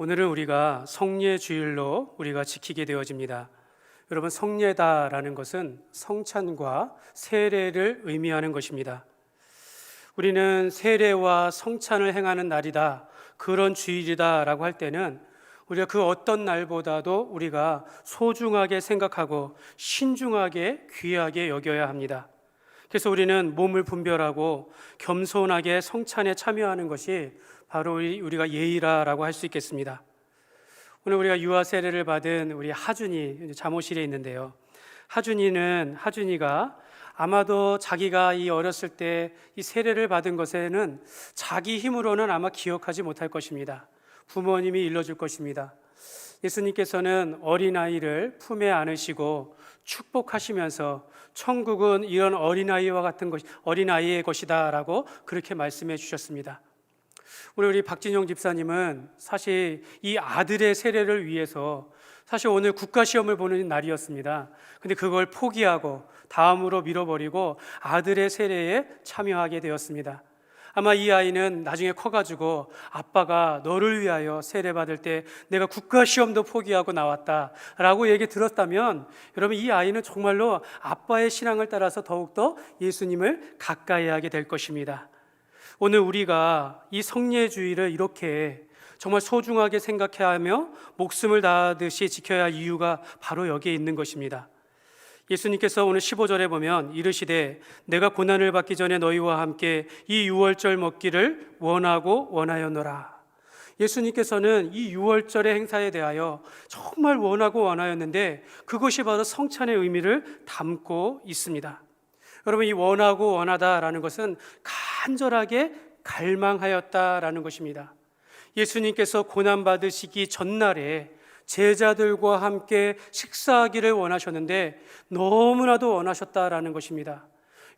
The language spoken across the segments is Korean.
오늘은 우리가 성례 주일로 우리가 지키게 되어집니다. 여러분, 성례다라는 것은 성찬과 세례를 의미하는 것입니다. 우리는 세례와 성찬을 행하는 날이다, 그런 주일이다라고 할 때는 우리가 그 어떤 날보다도 우리가 소중하게 생각하고 신중하게 귀하게 여겨야 합니다. 그래서 우리는 몸을 분별하고 겸손하게 성찬에 참여하는 것이 바로 우리가 예의라고 할 수 있겠습니다. 오늘 우리가 유아 세례를 받은 우리 하준이 잠옷실에 있는데요. 하준이가 아마도 자기가 이 어렸을 때 이 세례를 받은 것에는 자기 힘으로는 아마 기억하지 못할 것입니다. 부모님이 일러줄 것입니다. 예수님께서는 어린아이를 품에 안으시고 축복하시면서 천국은 이런 어린아이와 같은 어린아이의 것이다 라고 그렇게 말씀해 주셨습니다. 우리 박진영 집사님은 사실 이 아들의 세례를 위해서 사실 오늘 국가시험을 보는 날이었습니다. 근데 그걸 포기하고 다음으로 밀어버리고 아들의 세례에 참여하게 되었습니다. 아마 이 아이는 나중에 커가지고 아빠가 너를 위하여 세례받을 때 내가 국가시험도 포기하고 나왔다 라고 얘기 들었다면, 여러분, 이 아이는 정말로 아빠의 신앙을 따라서 더욱더 예수님을 가까이 하게 될 것입니다. 오늘 우리가 이 성례주의를 이렇게 정말 소중하게 생각해야 하며 목숨을 다하듯이 지켜야 할 이유가 바로 여기에 있는 것입니다. 예수님께서 오늘 15절에 보면 이르시되 내가 고난을 받기 전에 너희와 함께 이 유월절 먹기를 원하고 원하였노라. 예수님께서는 이 유월절의 행사에 대하여 정말 원하고 원하였는데 그것이 바로 성찬의 의미를 담고 있습니다. 여러분, 이 원하고 원하다라는 것은 간절하게 갈망하였다라는 것입니다. 예수님께서 고난받으시기 전날에 제자들과 함께 식사하기를 원하셨는데 너무나도 원하셨다라는 것입니다.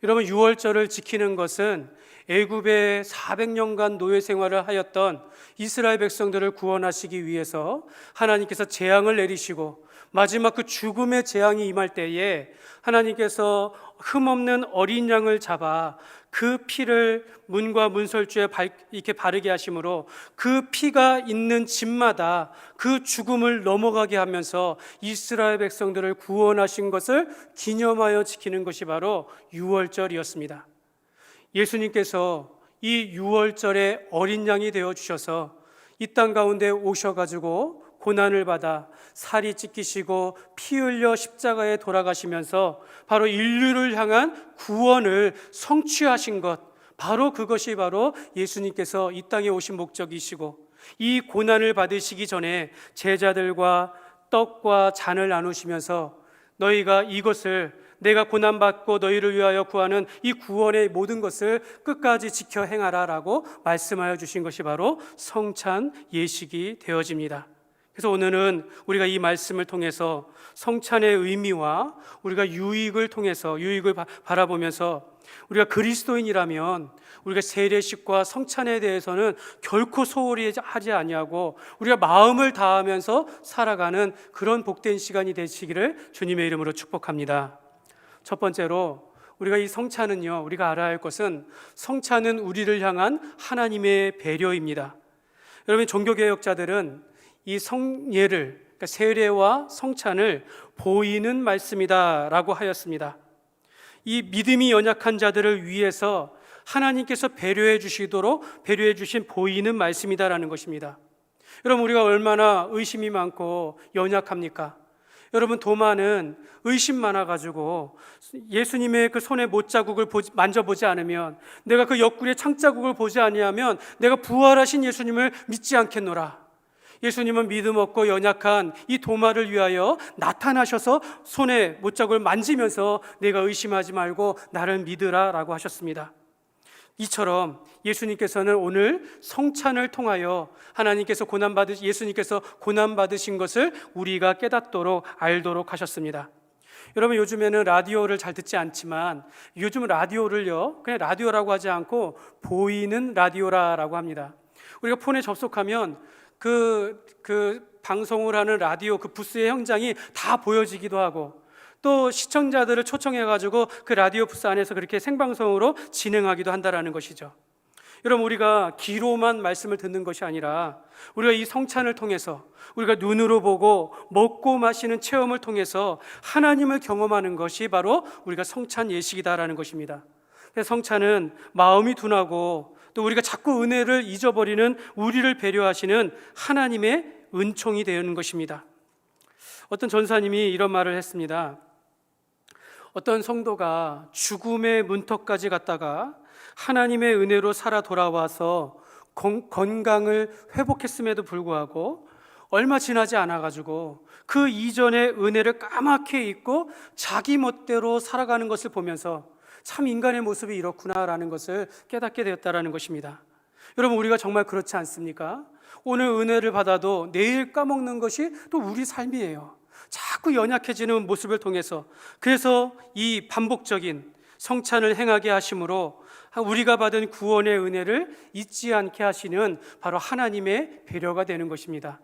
여러분, 유월절을 지키는 것은 애굽에 400년간 노예 생활을 하였던 이스라엘 백성들을 구원하시기 위해서 하나님께서 재앙을 내리시고 마지막 그 죽음의 재앙이 임할 때에 하나님께서 흠없는 어린 양을 잡아 그 피를 문과 문설주에 이렇게 바르게 하심으로 그 피가 있는 집마다 그 죽음을 넘어가게 하면서 이스라엘 백성들을 구원하신 것을 기념하여 지키는 것이 바로 유월절이었습니다. 예수님께서 이 유월절의 어린 양이 되어 주셔서 이 땅 가운데 오셔가지고 고난을 받아 살이 찢기시고 피 흘려 십자가에 돌아가시면서 바로 인류를 향한 구원을 성취하신 것, 바로 그것이 바로 예수님께서 이 땅에 오신 목적이시고, 이 고난을 받으시기 전에 제자들과 떡과 잔을 나누시면서 너희가 이것을, 내가 고난받고 너희를 위하여 구하는 이 구원의 모든 것을 끝까지 지켜 행하라 라고 말씀하여 주신 것이 바로 성찬 예식이 되어집니다. 그래서 오늘은 우리가 이 말씀을 통해서 성찬의 의미와 우리가 유익을 바라보면서 우리가 그리스도인이라면 우리가 세례식과 성찬에 대해서는 결코 소홀히 하지 아니하고 우리가 마음을 다하면서 살아가는 그런 복된 시간이 되시기를 주님의 이름으로 축복합니다. 첫 번째로, 우리가 이 성찬은요, 우리가 알아야 할 것은 성찬은 우리를 향한 하나님의 배려입니다. 여러분, 종교개혁자들은 이 성례를, 그러니까 세례와 성찬을 보이는 말씀이다 라고 하였습니다. 이 믿음이 연약한 자들을 위해서 하나님께서 배려해 주신 보이는 말씀이다라는 것입니다. 여러분, 우리가 얼마나 의심이 많고 연약합니까? 여러분, 도마는 의심 많아가지고 예수님의 그 손의 못자국을 만져보지 않으면, 내가 그 옆구리의 창자국을 보지 아니하면 내가 부활하신 예수님을 믿지 않겠노라. 예수님은 믿음 없고 연약한 이 도마를 위하여 나타나셔서 손에 못자국을 만지면서 내가 의심하지 말고 나를 믿으라 라고 하셨습니다. 이처럼 예수님께서는 오늘 성찬을 통하여 예수님께서 고난받으신 것을 우리가 깨닫도록 알도록 하셨습니다. 여러분, 요즘에는 라디오를 잘 듣지 않지만 요즘 라디오를요, 그냥 라디오라고 하지 않고 보이는 라디오라고 합니다. 우리가 폰에 접속하면 그 방송을 하는 라디오 그 부스의 현장이 다 보여지기도 하고, 또 시청자들을 초청해가지고 그 라디오 부스 안에서 그렇게 생방송으로 진행하기도 한다라는 것이죠. 여러분, 우리가 귀로만 말씀을 듣는 것이 아니라 우리가 이 성찬을 통해서 우리가 눈으로 보고 먹고 마시는 체험을 통해서 하나님을 경험하는 것이 바로 우리가 성찬 예식이다라는 것입니다. 그래서 성찬은 마음이 둔하고 또 우리가 자꾸 은혜를 잊어버리는 우리를 배려하시는 하나님의 은총이 되는 것입니다. 어떤 전사님이 이런 말을 했습니다. 어떤 성도가 죽음의 문턱까지 갔다가 하나님의 은혜로 살아 돌아와서 건강을 회복했음에도 불구하고 얼마 지나지 않아가지고 그 이전의 은혜를 까맣게 잊고 자기 멋대로 살아가는 것을 보면서 참 인간의 모습이 이렇구나라는 것을 깨닫게 되었다라는 것입니다. 여러분, 우리가 정말 그렇지 않습니까? 오늘 은혜를 받아도 내일 까먹는 것이 또 우리 삶이에요. 자꾸 연약해지는 모습을 통해서, 그래서 이 반복적인 성찬을 행하게 하심으로 우리가 받은 구원의 은혜를 잊지 않게 하시는 바로 하나님의 배려가 되는 것입니다.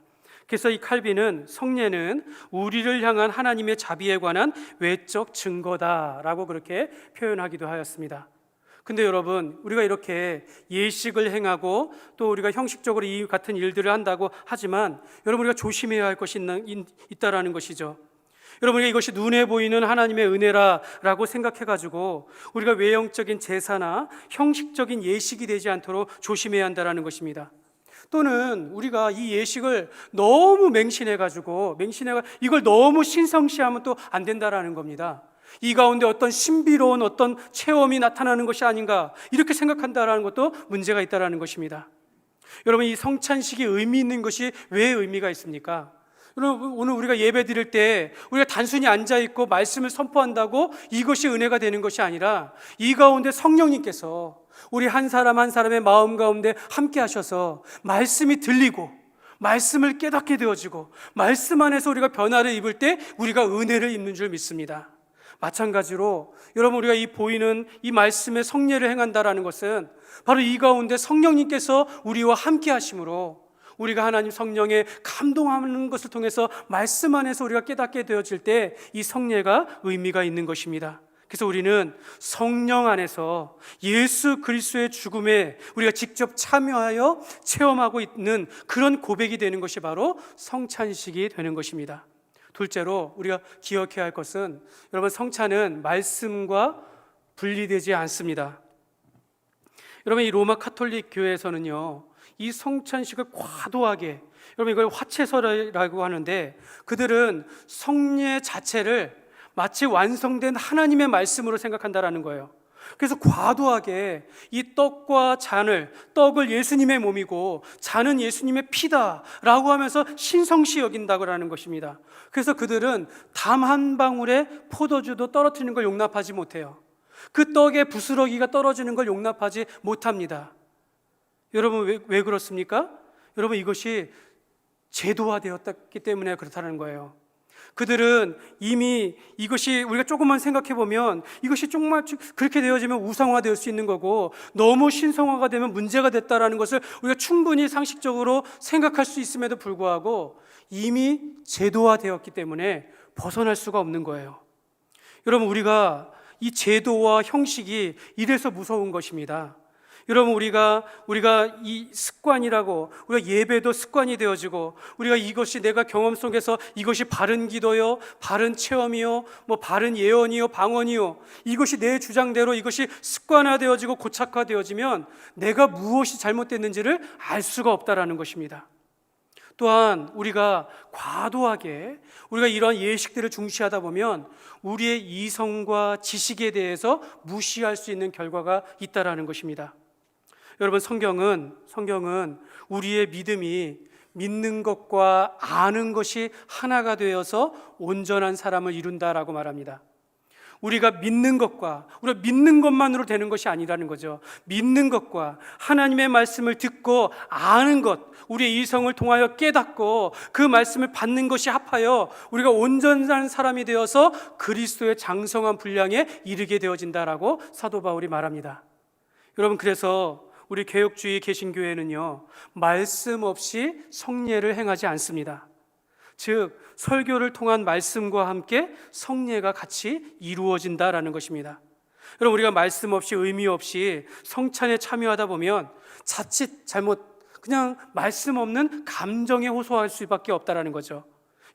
그래서 이 칼빈은 성례는 우리를 향한 하나님의 자비에 관한 외적 증거다라고 그렇게 표현하기도 하였습니다. 근데 여러분, 우리가 이렇게 예식을 행하고 또 우리가 형식적으로 이 같은 일들을 한다고 하지만 여러분, 우리가 조심해야 할 것이 있다라는 것이죠. 여러분, 우리가 이것이 눈에 보이는 하나님의 은혜라고 생각해가지고 우리가 외형적인 제사나 형식적인 예식이 되지 않도록 조심해야 한다라는 것입니다. 또는 우리가 이 예식을 너무 맹신해가지고 이걸 너무 신성시하면 또 안 된다라는 겁니다. 이 가운데 어떤 신비로운 어떤 체험이 나타나는 것이 아닌가, 이렇게 생각한다라는 것도 문제가 있다라는 것입니다. 여러분, 이 성찬식이 의미 있는 것이 왜 의미가 있습니까? 여러분, 오늘 우리가 예배 드릴 때 우리가 단순히 앉아있고 말씀을 선포한다고 이것이 은혜가 되는 것이 아니라 이 가운데 성령님께서 우리 한 사람 한 사람의 마음 가운데 함께 하셔서 말씀이 들리고 말씀을 깨닫게 되어지고 말씀 안에서 우리가 변화를 입을 때 우리가 은혜를 입는 줄 믿습니다. 마찬가지로 여러분, 우리가 이 보이는 이 말씀의 성례를 행한다라는 것은 바로 이 가운데 성령님께서 우리와 함께 하심으로 우리가 하나님 성령의 감동하는 것을 통해서 말씀 안에서 우리가 깨닫게 되어질 때 이 성례가 의미가 있는 것입니다. 그래서 우리는 성령 안에서 예수 그리스도의 죽음에 우리가 직접 참여하여 체험하고 있는 그런 고백이 되는 것이 바로 성찬식이 되는 것입니다. 둘째로 우리가 기억해야 할 것은, 여러분, 성찬은 말씀과 분리되지 않습니다. 여러분, 이 로마 카톨릭 교회에서는요, 이 성찬식을 과도하게, 여러분, 이걸 화채설이라고 하는데, 그들은 성례 자체를 마치 완성된 하나님의 말씀으로 생각한다라는 거예요. 그래서 과도하게 이 떡과 잔을, 떡을 예수님의 몸이고 잔은 예수님의 피다라고 하면서 신성시 여긴다고 하는 것입니다. 그래서 그들은 담 한 방울의 포도주도 떨어뜨리는 걸 용납하지 못해요. 그 떡의 부스러기가 떨어지는 걸 용납하지 못합니다. 여러분, 왜 그렇습니까? 여러분, 이것이 제도화되었기 때문에 그렇다는 거예요. 그들은 이미 이것이, 우리가 조금만 생각해 보면 이것이 정말 그렇게 되어지면 우상화될 수 있는 거고, 너무 신성화가 되면 문제가 됐다라는 것을 우리가 충분히 상식적으로 생각할 수 있음에도 불구하고 이미 제도화되었기 때문에 벗어날 수가 없는 거예요. 여러분, 우리가 이 제도와 형식이 이래서 무서운 것입니다. 여러분, 우리가 이 습관이라고, 우리가 예배도 습관이 되어지고, 우리가 이것이 내가 경험 속에서 이것이 바른 기도요, 바른 체험이요, 바른 예언이요, 방언이요, 이것이 내 주장대로 이것이 습관화되어지고 고착화되어지면 내가 무엇이 잘못됐는지를 알 수가 없다라는 것입니다. 또한 우리가 과도하게 우리가 이러한 예식들을 중시하다 보면 우리의 이성과 지식에 대해서 무시할 수 있는 결과가 있다라는 것입니다. 여러분, 성경은 우리의 믿음이 믿는 것과 아는 것이 하나가 되어서 온전한 사람을 이룬다라고 말합니다. 우리가 믿는 것만으로 되는 것이 아니라는 거죠. 믿는 것과 하나님의 말씀을 듣고 아는 것, 우리의 이성을 통하여 깨닫고 그 말씀을 받는 것이 합하여 우리가 온전한 사람이 되어서 그리스도의 장성한 분량에 이르게 되어진다라고 사도 바울이 말합니다. 여러분, 그래서 우리 개혁주의 개신교회는요, 말씀 없이 성례를 행하지 않습니다. 즉, 설교를 통한 말씀과 함께 성례가 같이 이루어진다라는 것입니다. 여러분, 우리가 말씀 없이 의미 없이 성찬에 참여하다 보면 자칫 잘못 그냥 말씀 없는 감정에 호소할 수밖에 없다라는 거죠.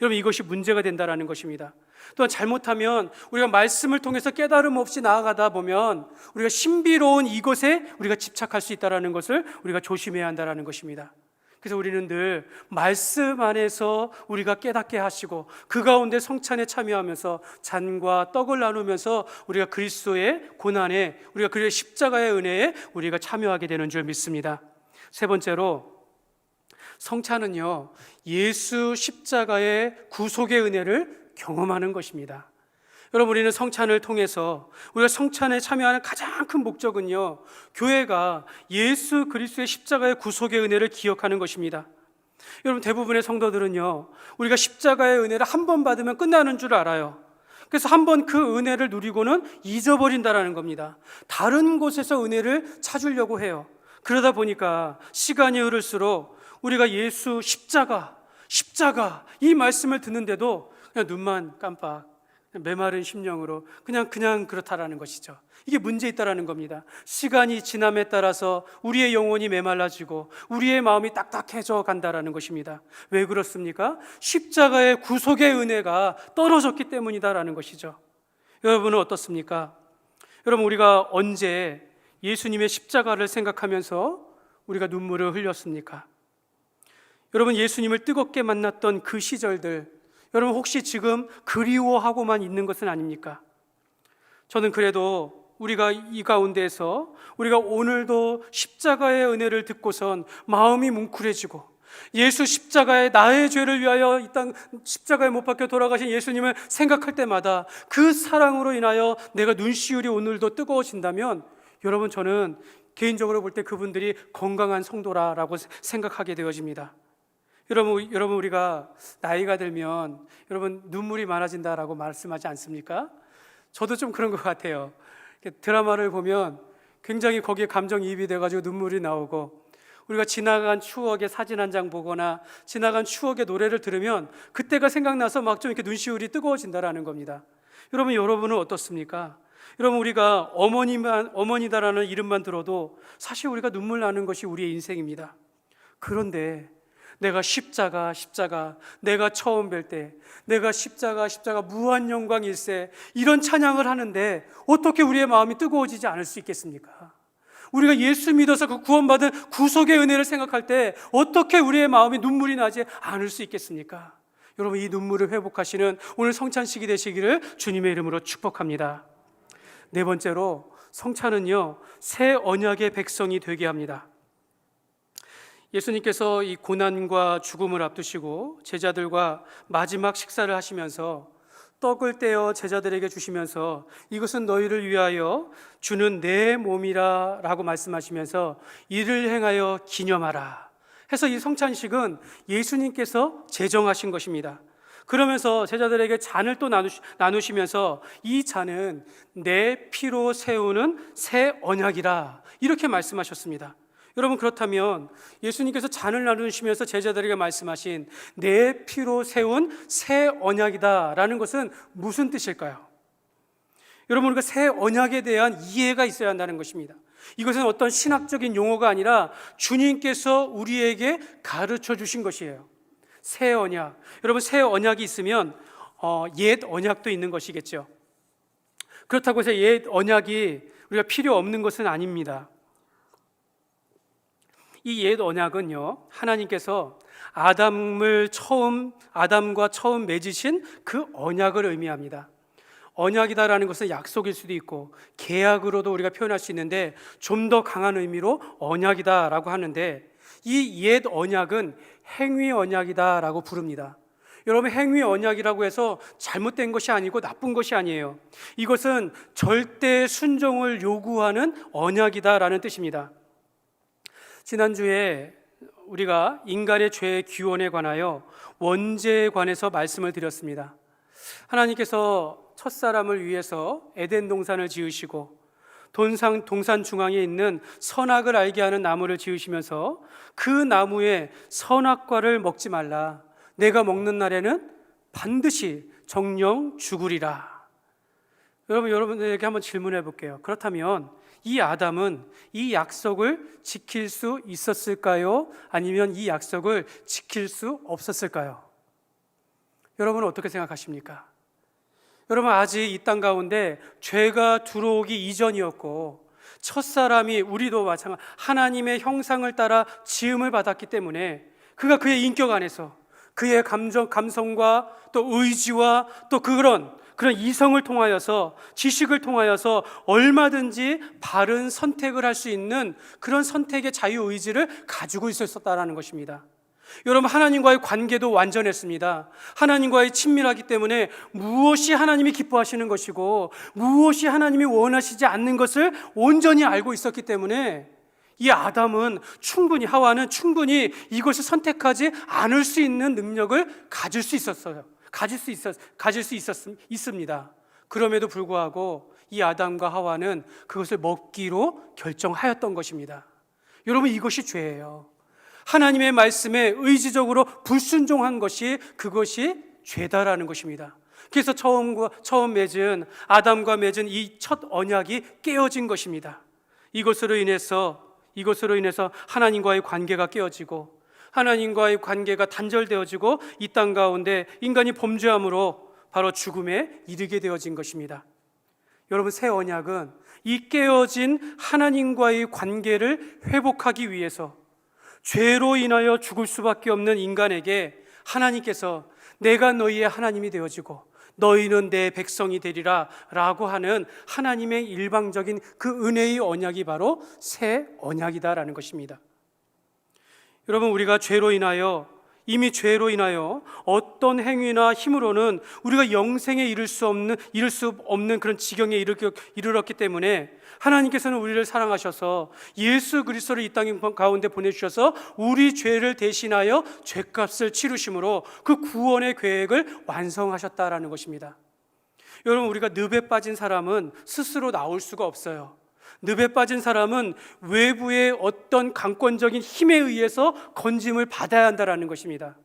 여러분, 이것이 문제가 된다라는 것입니다. 또한 잘못하면 우리가 말씀을 통해서 깨달음 없이 나아가다 보면 우리가 신비로운 이것에 우리가 집착할 수 있다라는 것을 우리가 조심해야 한다라는 것입니다. 그래서 우리는 늘 말씀 안에서 우리가 깨닫게 하시고 그 가운데 성찬에 참여하면서 잔과 떡을 나누면서 우리가 그리스도의 고난에, 우리가 그리스도의 십자가의 은혜에 우리가 참여하게 되는 줄 믿습니다. 세 번째로, 성찬은요, 예수 십자가의 구속의 은혜를 경험하는 것입니다. 여러분, 우리는 성찬을 통해서 우리가 성찬에 참여하는 가장 큰 목적은요, 교회가 예수 그리스도의 십자가의 구속의 은혜를 기억하는 것입니다. 여러분, 대부분의 성도들은요, 우리가 십자가의 은혜를 한 번 받으면 끝나는 줄 알아요. 그래서 한 번 그 은혜를 누리고는 잊어버린다라는 겁니다. 다른 곳에서 은혜를 찾으려고 해요. 그러다 보니까 시간이 흐를수록 우리가 예수 십자가 이 말씀을 듣는데도 그냥 눈만 깜빡, 메마른 심령으로 그냥 그렇다라는 것이죠. 이게 문제 있다라는 겁니다. 시간이 지남에 따라서 우리의 영혼이 메말라지고 우리의 마음이 딱딱해져 간다라는 것입니다. 왜 그렇습니까? 십자가의 구속의 은혜가 떨어졌기 때문이다라는 것이죠. 여러분은 어떻습니까? 여러분, 우리가 언제 예수님의 십자가를 생각하면서 우리가 눈물을 흘렸습니까? 여러분, 예수님을 뜨겁게 만났던 그 시절들, 여러분 혹시 지금 그리워하고만 있는 것은 아닙니까? 저는 그래도 우리가 이 가운데에서 우리가 오늘도 십자가의 은혜를 듣고선 마음이 뭉클해지고 예수 십자가에 나의 죄를 위하여 이 땅 십자가에 못 박혀 돌아가신 예수님을 생각할 때마다 그 사랑으로 인하여 내가 눈시울이 오늘도 뜨거워진다면, 여러분, 저는 개인적으로 볼 때 그분들이 건강한 성도라고 생각하게 되어집니다. 여러분, 우리가 나이가 들면 여러분 눈물이 많아진다라고 말씀하지 않습니까? 저도 좀 그런 것 같아요. 드라마를 보면 굉장히 거기에 감정이입이 돼가지고 눈물이 나오고, 우리가 지나간 추억의 사진 한 장 보거나 지나간 추억의 노래를 들으면 그때가 생각나서 막 좀 이렇게 눈시울이 뜨거워진다라는 겁니다. 여러분은 어떻습니까? 여러분, 우리가 어머니다라는 이름만 들어도 사실 우리가 눈물 나는 것이 우리의 인생입니다. 그런데 내가 십자가 내가 처음 뵐 때 내가 십자가 무한 영광 일세 이런 찬양을 하는데 어떻게 우리의 마음이 뜨거워지지 않을 수 있겠습니까? 우리가 예수 믿어서 그 구원받은 구속의 은혜를 생각할 때 어떻게 우리의 마음이 눈물이 나지 않을 수 있겠습니까? 여러분, 이 눈물을 회복하시는 오늘 성찬식이 되시기를 주님의 이름으로 축복합니다. 네 번째로, 성찬은요, 새 언약의 백성이 되게 합니다. 예수님께서 이 고난과 죽음을 앞두시고 제자들과 마지막 식사를 하시면서 떡을 떼어 제자들에게 주시면서 이것은 너희를 위하여 주는 내 몸이라 라고 말씀하시면서 이를 행하여 기념하라 해서 이 성찬식은 예수님께서 제정하신 것입니다. 그러면서 제자들에게 잔을 또 나누시면서 이 잔은 내 피로 세우는 새 언약이라 이렇게 말씀하셨습니다. 여러분, 그렇다면 예수님께서 잔을 나누시면서 제자들에게 말씀하신 내 피로 세운 새 언약이다 라는 것은 무슨 뜻일까요? 여러분, 우리가 새 언약에 대한 이해가 있어야 한다는 것입니다. 이것은 어떤 신학적인 용어가 아니라 주님께서 우리에게 가르쳐 주신 것이에요. 새 언약. 여러분, 새 언약이 있으면 옛 언약도 있는 것이겠죠. 그렇다고 해서 옛 언약이 우리가 필요 없는 것은 아닙니다. 이 옛 언약은요, 하나님께서 아담과 처음 맺으신 그 언약을 의미합니다. 언약이다라는 것은 약속일 수도 있고 계약으로도 우리가 표현할 수 있는데 좀 더 강한 의미로 언약이다라고 하는데, 이 옛 언약은 행위 언약이다라고 부릅니다. 여러분, 행위 언약이라고 해서 잘못된 것이 아니고 나쁜 것이 아니에요. 이것은 절대 순종을 요구하는 언약이다라는 뜻입니다. 지난주에 우리가 인간의 죄의 기원에 관하여 원죄에 관해서 말씀을 드렸습니다. 하나님께서 첫사람을 위해서 에덴 동산을 지으시고 동산 중앙에 있는 선악을 알게 하는 나무를 지으시면서 그 나무의 선악과를 먹지 말라, 내가 먹는 날에는 반드시 정령 죽으리라. 여러분에게 한번 질문해 볼게요. 그렇다면 이 아담은 이 약속을 지킬 수 있었을까요? 아니면 이 약속을 지킬 수 없었을까요? 여러분은 어떻게 생각하십니까? 여러분, 아직 이 땅 가운데 죄가 들어오기 이전이었고 첫사람이, 우리도 마찬가지, 하나님의 형상을 따라 지음을 받았기 때문에 그가 그의 인격 안에서 그의 감성과 또 의지와 또 그런 이성을 통하여서, 지식을 통하여서 얼마든지 바른 선택을 할 수 있는 그런 선택의 자유의지를 가지고 있었다라는 것입니다. 여러분, 하나님과의 관계도 완전했습니다. 하나님과의 친밀하기 때문에 무엇이 하나님이 기뻐하시는 것이고 무엇이 하나님이 원하시지 않는 것을 온전히 알고 있었기 때문에 이 아담은 충분히, 하와는 충분히 이것을 선택하지 않을 수 있는 능력을 가질 수 있습니다. 그럼에도 불구하고 이 아담과 하와는 그것을 먹기로 결정하였던 것입니다. 여러분, 이것이 죄예요. 하나님의 말씀에 의지적으로 불순종한 것이, 그것이 죄다라는 것입니다. 그래서 처음 맺은, 아담과 맺은 이 첫 언약이 깨어진 것입니다. 이것으로 인해서 하나님과의 관계가 깨어지고 하나님과의 관계가 단절되어지고 이 땅 가운데 인간이 범죄함으로 바로 죽음에 이르게 되어진 것입니다. 여러분, 새 언약은 이 깨어진 하나님과의 관계를 회복하기 위해서 죄로 인하여 죽을 수밖에 없는 인간에게 하나님께서 내가 너희의 하나님이 되어지고 너희는 내 백성이 되리라 라고 하는 하나님의 일방적인 그 은혜의 언약이 바로 새 언약이다라는 것입니다. 여러분, 우리가 이미 죄로 인하여 어떤 행위나 힘으로는 우리가 영생에 이를 수 없는 그런 지경에 이르렀기 때문에 하나님께서는 우리를 사랑하셔서 예수 그리스도를 이 땅 가운데 보내주셔서 우리 죄를 대신하여 죄값을 치르심으로 그 구원의 계획을 완성하셨다라는 것입니다. 여러분, 우리가 늪에 빠진 사람은 스스로 나올 수가 없어요. 늪에 빠진 사람은 외부의 어떤 강권적인 힘에 의해서 건짐을 받아야 한다는 것입니다.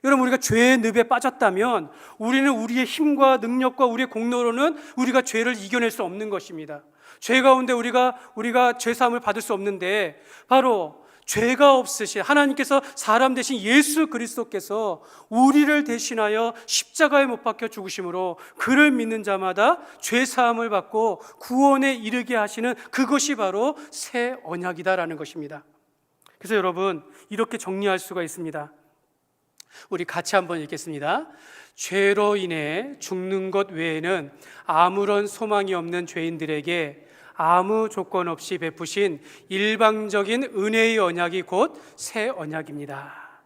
여러분, 우리가 죄의 늪에 빠졌다면 우리는 우리의 힘과 능력과 우리의 공로로는 우리가 죄를 이겨낼 수 없는 것입니다. 죄 가운데 우리가 죄사함을 받을 수 없는데, 바로 죄가 없으신 하나님께서 사람 되신 예수 그리스도께서 우리를 대신하여 십자가에 못 박혀 죽으심으로 그를 믿는 자마다 죄사함을 받고 구원에 이르게 하시는 그것이 바로 새 언약이다라는 것입니다. 그래서 여러분, 이렇게 정리할 수가 있습니다. 우리 같이 한번 읽겠습니다. 죄로 인해 죽는 것 외에는 아무런 소망이 없는 죄인들에게 아무 조건 없이 베푸신 일방적인 은혜의 언약이 곧 새 언약입니다.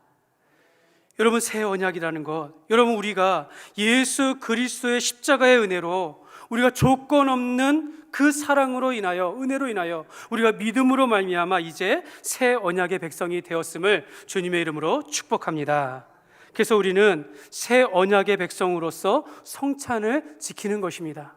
여러분, 새 언약이라는 것, 여러분, 우리가 예수 그리스도의 십자가의 은혜로, 우리가 조건 없는 그 사랑으로 인하여, 은혜로 인하여 우리가 믿음으로 말미암아 이제 새 언약의 백성이 되었음을 주님의 이름으로 축복합니다. 그래서 우리는 새 언약의 백성으로서 성찬을 지키는 것입니다.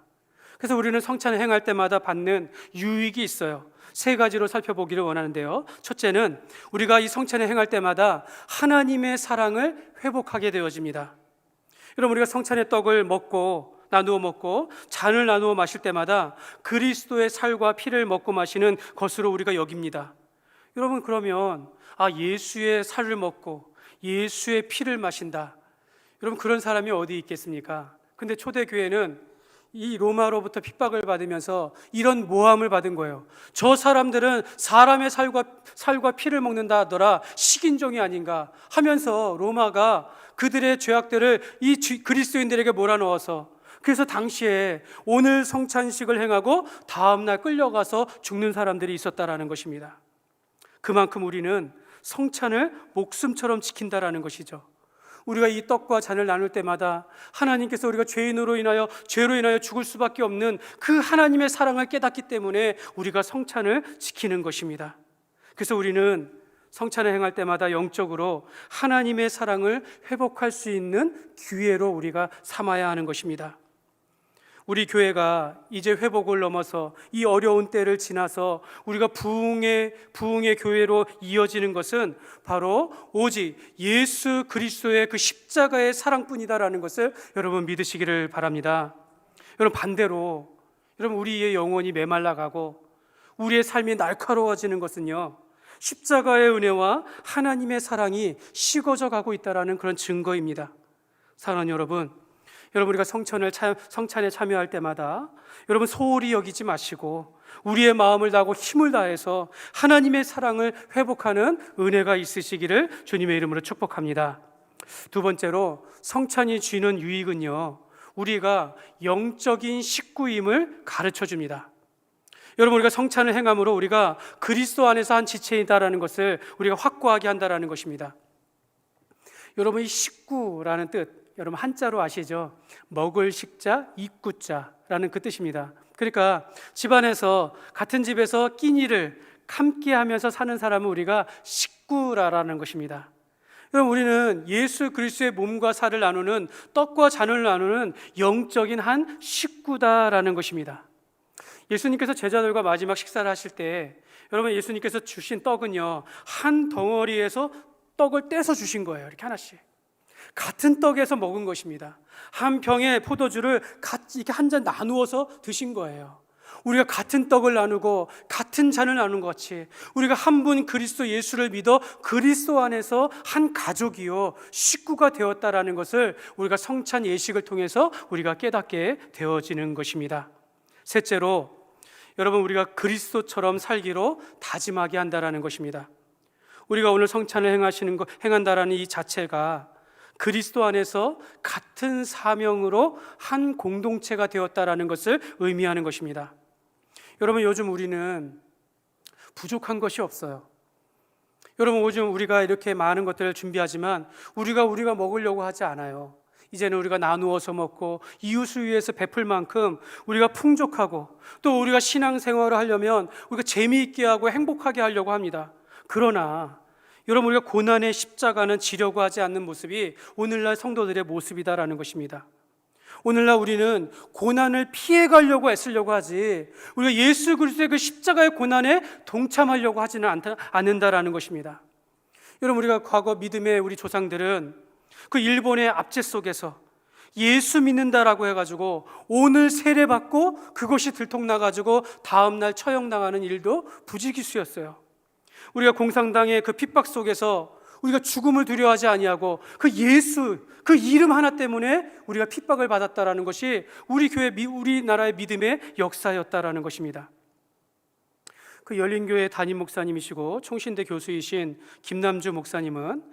그래서 우리는 성찬을 행할 때마다 받는 유익이 있어요. 세 가지로 살펴보기를 원하는데요. 첫째는 우리가 이 성찬을 행할 때마다 하나님의 사랑을 회복하게 되어집니다. 여러분, 우리가 성찬의 떡을 나누어 먹고 잔을 나누어 마실 때마다 그리스도의 살과 피를 먹고 마시는 것으로 우리가 여깁니다. 여러분, 그러면 예수의 살을 먹고 예수의 피를 마신다. 여러분, 그런 사람이 어디 있겠습니까? 근데 초대교회는 이 로마로부터 핍박을 받으면서 이런 모함을 받은 거예요. 저 사람들은 사람의 살과 피를 먹는다 하더라, 식인종이 아닌가 하면서 로마가 그들의 죄악들을 이 그리스도인들에게 몰아넣어서, 그래서 당시에 오늘 성찬식을 행하고 다음날 끌려가서 죽는 사람들이 있었다라는 것입니다. 그만큼 우리는 성찬을 목숨처럼 지킨다라는 것이죠. 우리가 이 떡과 잔을 나눌 때마다 하나님께서 우리가 죄로 인하여 죽을 수밖에 없는 그 하나님의 사랑을 깨닫기 때문에 우리가 성찬을 지키는 것입니다. 그래서 우리는 성찬을 행할 때마다 영적으로 하나님의 사랑을 회복할 수 있는 기회로 우리가 삼아야 하는 것입니다. 우리 교회가 이제 회복을 넘어서 이 어려운 때를 지나서 우리가 부흥의 교회로 이어지는 것은 바로 오직 예수 그리스도의 그 십자가의 사랑뿐이다라는 것을 여러분 믿으시기를 바랍니다. 여러분, 반대로 우리의 영혼이 메말라가고 우리의 삶이 날카로워지는 것은요, 십자가의 은혜와 하나님의 사랑이 식어져 가고 있다는 그런 증거입니다. 사랑하는 여러분, 우리가 성찬에 참여할 때마다 여러분 소홀히 여기지 마시고 우리의 마음을 다하고 힘을 다해서 하나님의 사랑을 회복하는 은혜가 있으시기를 주님의 이름으로 축복합니다. 두 번째로, 성찬이 주는 유익은요, 우리가 영적인 식구임을 가르쳐 줍니다. 여러분, 우리가 성찬을 행함으로 우리가 그리스도 안에서 한 지체이다라는 것을 우리가 확고하게 한다라는 것입니다. 여러분, 이 식구라는 뜻, 여러분 한자로 아시죠? 먹을 식자, 입구자라는 그 뜻입니다. 그러니까 집안에서, 같은 집에서 끼니를 함께 하면서 사는 사람은 우리가 식구라는 것입니다. 여러분, 우리는 예수 그리스도의 몸과 살을 나누는, 떡과 잔을 나누는 영적인 한 식구다라는 것입니다. 예수님께서 제자들과 마지막 식사를 하실 때, 여러분, 예수님께서 주신 떡은요, 한 덩어리에서 떡을 떼서 주신 거예요. 이렇게 하나씩 같은 떡에서 먹은 것입니다. 한 병의 포도주를 같이 이렇게 한 잔 나누어서 드신 거예요. 우리가 같은 떡을 나누고 같은 잔을 나누는 것 같이 우리가 한 분 그리스도 예수를 믿어 그리스도 안에서 한 가족이요, 식구가 되었다라는 것을 우리가 성찬 예식을 통해서 우리가 깨닫게 되어지는 것입니다. 셋째로, 여러분, 우리가 그리스도처럼 살기로 다짐하게 한다라는 것입니다. 우리가 오늘 성찬을 행한다라는 이 자체가 그리스도 안에서 같은 사명으로 한 공동체가 되었다라는 것을 의미하는 것입니다. 여러분, 요즘 우리는 부족한 것이 없어요. 여러분, 요즘 우리가 이렇게 많은 것들을 준비하지만 우리가 먹으려고 하지 않아요. 이제는 우리가 나누어서 먹고 이웃을 위해서 베풀 만큼 우리가 풍족하고, 또 우리가 신앙생활을 하려면 우리가 재미있게 하고 행복하게 하려고 합니다. 그러나 여러분, 우리가 고난의 십자가는 지려고 하지 않는 모습이 오늘날 성도들의 모습이다라는 것입니다. 오늘날 우리는 고난을 피해가려고 애쓰려고 하지, 우리가 예수 그리스도의 그 십자가의 고난에 동참하려고 하지는 않는다라는 것입니다. 여러분, 우리가 과거 믿음의 우리 조상들은 그 일본의 압제 속에서 예수 믿는다라고 해가지고 오늘 세례받고 그것이 들통나가지고 다음날 처형당하는 일도 부지기수였어요. 우리가 공산당의 그 핍박 속에서 우리가 죽음을 두려워하지 아니하고 그 예수, 그 이름 하나 때문에 우리가 핍박을 받았다라는 것이 우리 교회, 우리나라의 믿음의 역사였다라는 것입니다. 그 열린교회 담임 목사님이시고 총신대 교수이신 김남주 목사님은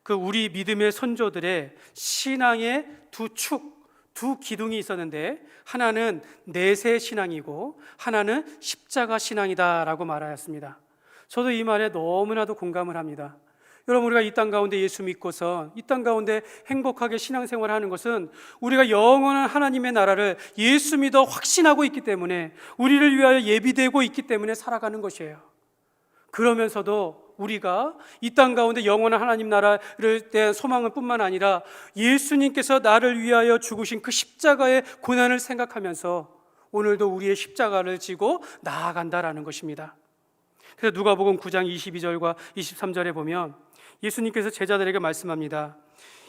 그 우리 믿음의 선조들의 신앙의 두 기둥이 있었는데, 하나는 내세 신앙이고 하나는 십자가 신앙이다라고 말하였습니다. 저도 이 말에 너무나도 공감을 합니다. 여러분, 우리가 이 땅 가운데 예수 믿고서 이 땅 가운데 행복하게 신앙생활을 하는 것은 우리가 영원한 하나님의 나라를 예수 믿어 확신하고 있기 때문에, 우리를 위하여 예비되고 있기 때문에 살아가는 것이에요. 그러면서도 우리가 이 땅 가운데 영원한 하나님 나라를 대한 소망을 뿐만 아니라 예수님께서 나를 위하여 죽으신 그 십자가의 고난을 생각하면서 오늘도 우리의 십자가를 지고 나아간다라는 것입니다. 그래서 누가복음 9장 22절과 23절에 보면 예수님께서 제자들에게 말씀합니다.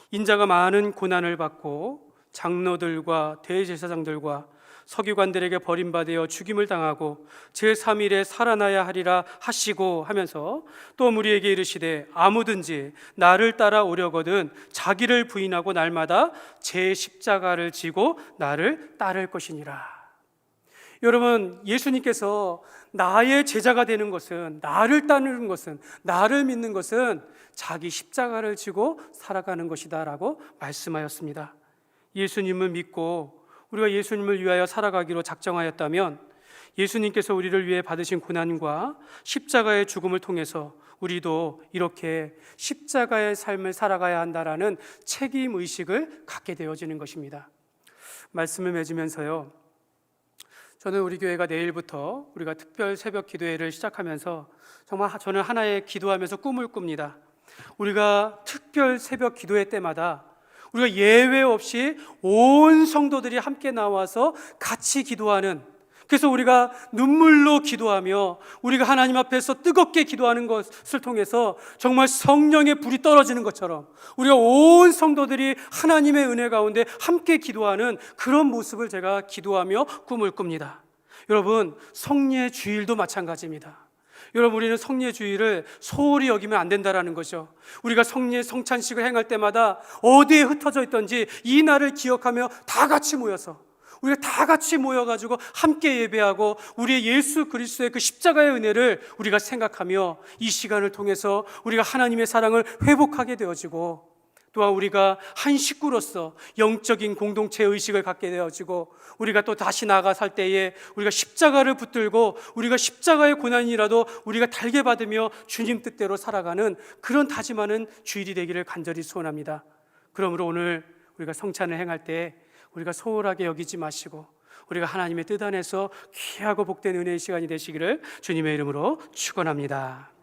인자가 많은 고난을 받고 장로들과 대제사장들과 서기관들에게 버림받아 죽임을 당하고 제3일에 살아나야 하리라 하시고 하면서 또 무리에게 이르시되 아무든지 나를 따라오려거든 자기를 부인하고 날마다 제 십자가를 지고 나를 따를 것이니라. 여러분, 예수님께서 나의 제자가 되는 것은, 나를 따르는 것은, 나를 믿는 것은 자기 십자가를 지고 살아가는 것이다 라고 말씀하였습니다. 예수님을 믿고 우리가 예수님을 위하여 살아가기로 작정하였다면 예수님께서 우리를 위해 받으신 고난과 십자가의 죽음을 통해서 우리도 이렇게 십자가의 삶을 살아가야 한다라는 책임의식을 갖게 되어지는 것입니다. 말씀을 맺으면서요, 저는 우리 교회가 내일부터 우리가 특별 새벽 기도회를 시작하면서 정말 저는 하나의 기도하면서 꿈을 꿉니다. 우리가 특별 새벽 기도회 때마다 우리가 예외 없이 온 성도들이 함께 나와서 같이 기도하는, 그래서 우리가 눈물로 기도하며 우리가 하나님 앞에서 뜨겁게 기도하는 것을 통해서 정말 성령의 불이 떨어지는 것처럼 우리가 온 성도들이 하나님의 은혜 가운데 함께 기도하는 그런 모습을 제가 기도하며 꿈을 꿉니다. 여러분, 성례 주일도 마찬가지입니다. 여러분, 우리는 성례 주일을 소홀히 여기면 안 된다라는 거죠. 우리가 성례 성찬식을 행할 때마다 어디에 흩어져 있던지 이 날을 기억하며 다 같이 모여서, 우리가 다 같이 모여가지고 함께 예배하고 우리의 예수 그리스도의 그 십자가의 은혜를 우리가 생각하며 이 시간을 통해서 우리가 하나님의 사랑을 회복하게 되어지고, 또한 우리가 한 식구로서 영적인 공동체 의식을 갖게 되어지고, 우리가 또 다시 나아가 살 때에 우리가 십자가를 붙들고 우리가 십자가의 고난이라도 우리가 달게 받으며 주님 뜻대로 살아가는 그런 다짐하는 주일이 되기를 간절히 소원합니다. 그러므로 오늘 우리가 성찬을 행할 때 우리가 소홀하게 여기지 마시고 우리가 하나님의 뜻 안에서 귀하고 복된 은혜의 시간이 되시기를 주님의 이름으로 축원합니다.